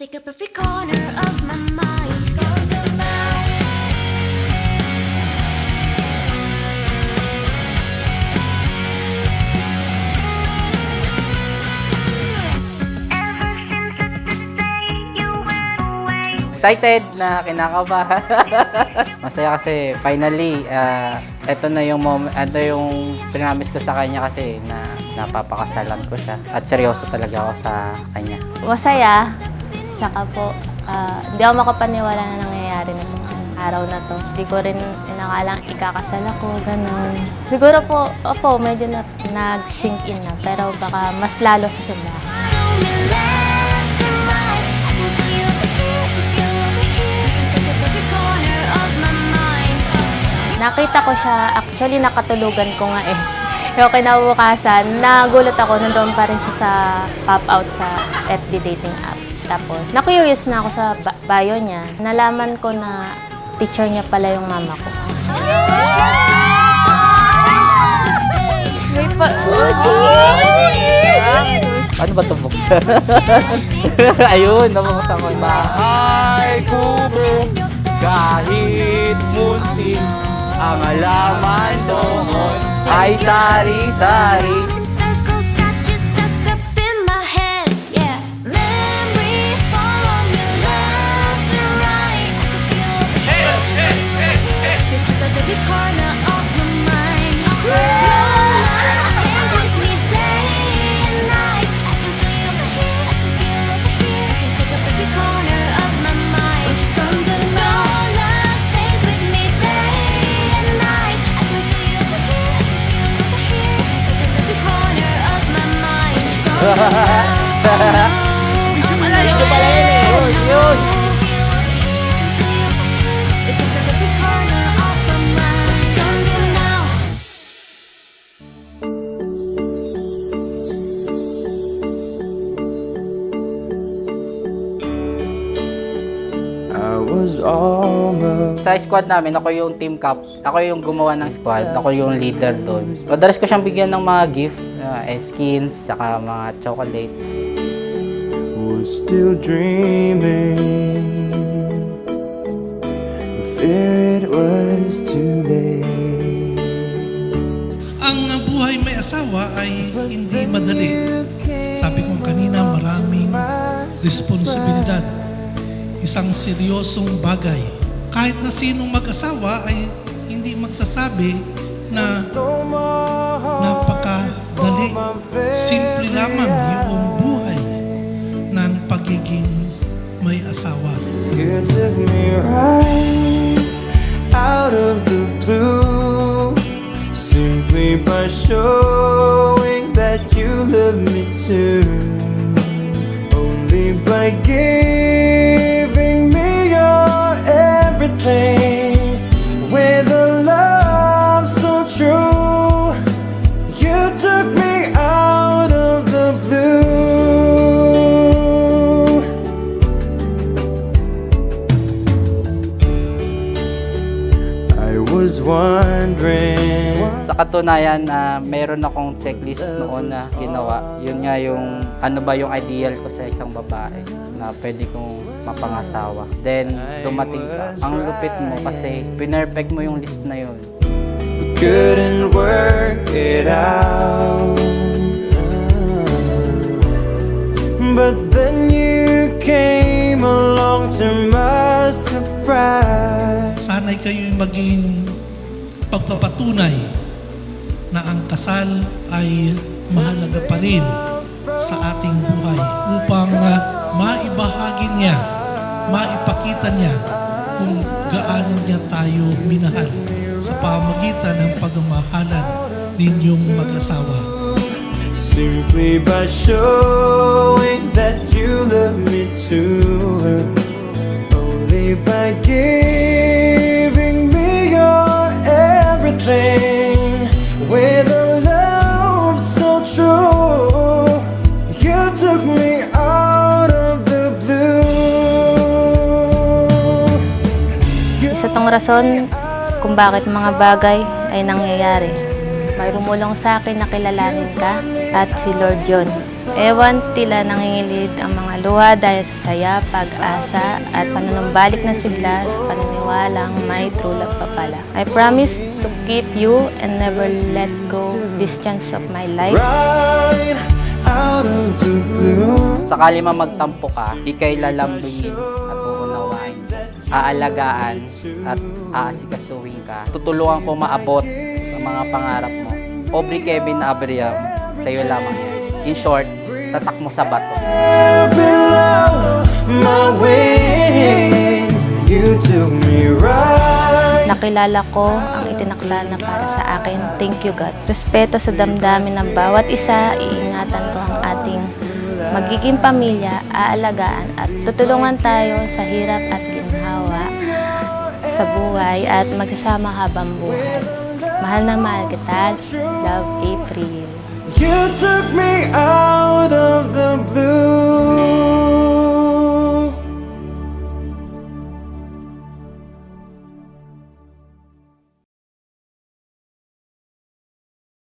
take up every corner of my mind. Excited na kinakabahan. Masaya kasi finally, ito na yung moment, ito yung pinamis ko sa kanya kasi na napapakasalan ko siya. At seryoso talaga ako sa kanya. Masaya, saka po, hindi ako makapaniwala na nangyayari na itong araw na to. Hindi ko rin inakalang ikakasal ako, gano'n. Siguro po, medyo nag-sink in na, pero baka mas lalo sa simbahan. Nakita ko siya, actually nakatulugan ko nga eh. Pero kinabukasan, nagulat ako, nandoon pa rin siya sa pop-out sa FB dating app. Tapos, na-curious na ako sa bio niya. Nalaman ko na teacher niya pala yung mama ko. May pa... Ano ba ito buksan? Ayun, nabuksan ko. Bahay kubo, kahit munti, ang alaman doon ay sari-sari. Circles got you stuck up in my head, yeah. Memories follow me left and right. I can feel you took up every corner of my mind. Your love stays with me day and night. I can feel you over here, I can feel you over here. I can take up every corner of my mind. What you gonna do now? Your love stays with me day and night. I can feel you over here, I can feel you over here. I can take up every corner of my mind. What you gonna do now? Medyo pala yun eh. Yun. You took up every corner of my mind. What you gonna do now? I was almost Sa squad namin, ako yung team cap. Ako yung gumawa ng squad. Ako yung leader doon. Madalas ko siyang bigyan ng mga gift, skins, saka mga chocolate. was still dreaming. I fear it was too late. Ang buhay may asawa ay hindi madali. Sabi ko kanina, maraming responsibilidad. Isang seryosong bagay. Kahit na sinong mag-asawa ay hindi magsasabi na napakadali. Simple lamang yung buhay ng pagiging may asawa. You took me right out of the blue, simply by showing that you love me too. Only by giving me your everything, with a love so true. You took me out of the blue. I was wondering. Sa katunayan, meron akong checklist noon na ginawa. Yun nga yung ano ba yung ideal ko sa isang babae na pwede kong mapangasawa. Then, dumating ka. Ang lupit mo kasi pinerfect mo yung list na yun. We couldn't work it out, but then you came along to my surprise. Sana'y kayo'y maging pagpapatunay na ang kasal ay mahalaga pa rin sa ating buhay upang maibahagi niya, maipakita niya kung gaano niya tayo minahal sa pamamagitan ng pagmamahalan ninyong mag-asawa. Simply by showing that you love me too. Only by giving me your everything, with a love so true. You took me out of the blue. Isa tong rason kung bakit mga bagay ay nangyayari. May rumulong sa akin na kilalanin ka, at si Lord John. Ewan tila nangingilid ang mga luha dahil sa saya, pag-asa at panunumbalik na sigla sa paniniwalang may true love pa pala. I promise to keep you and never let go this chance of my life. Right out of the blue. Sakali man magtampo ka, ika'y lalambingin at uunawain. Aalagaan at aasikasuhin ka. Tutulungan ko maabot ang mga pangarap mo. Aubrey Kevin Abriam, sa'yo lamang yan. In short, tatak mo sa bato. Below my wings, you took me right. Nakilala ko ang itinakda na para sa akin. Thank you, God. Respeto sa damdamin ng bawat isa, iingatan ko ang ating magiging pamilya, aalagaan at tutulungan tayo sa hirap at ginhawa sa buhay at magsasama habang buhay. Mahal na mahal kita. Love, April. You took me out.